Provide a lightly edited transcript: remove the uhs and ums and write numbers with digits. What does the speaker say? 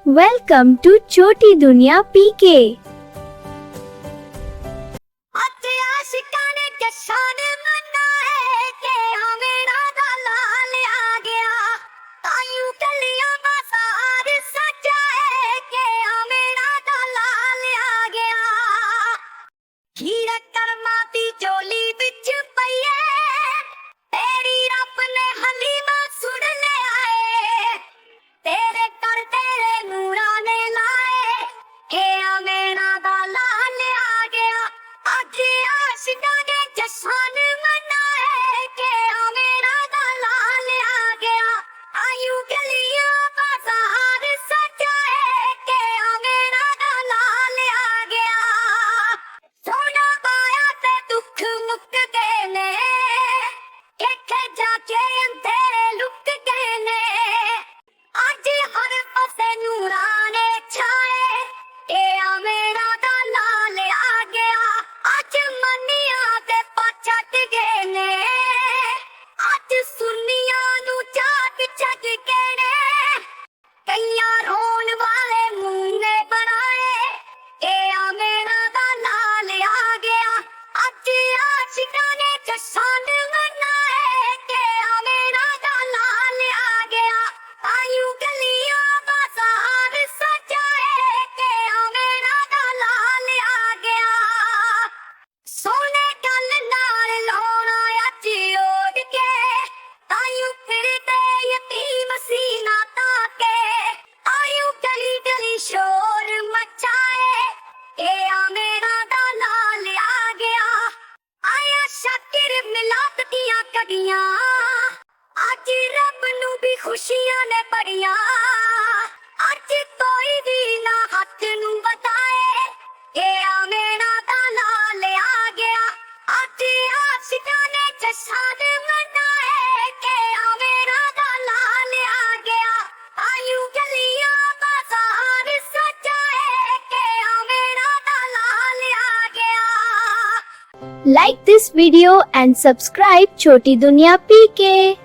Welcome to Choti Dunya PK. आज रब नू भी खुशियां ने बड़ियां आज कोई भी ना हथ नू बताए के मेरा दा लाल आ गया आज आशिकां ने जश्न मनाए के मेरा दा लाल आ गया आयु गलियां बाजार सजाए के मेरा दा लाल आ गया। Like this video and subscribe Choti Dunya PK.